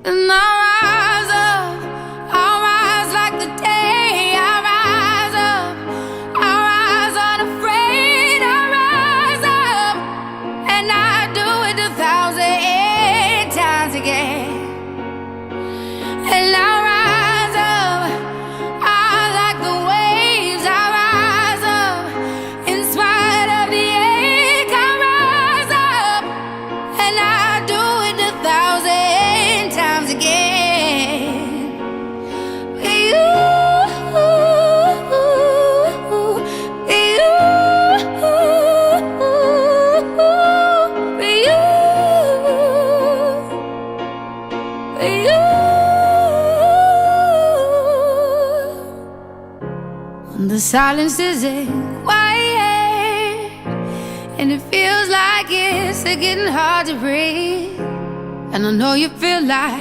And I rise like the day. I rise up, I rise unafraid. I rise up, and I do it 1,000 times again. And I rise up, I like the waves. I rise up, in spite of the ache. I rise up, and I do it 1,000 times again. You, the silence isn't quiet, and it feels like it's getting hard to breathe. And I know you feel like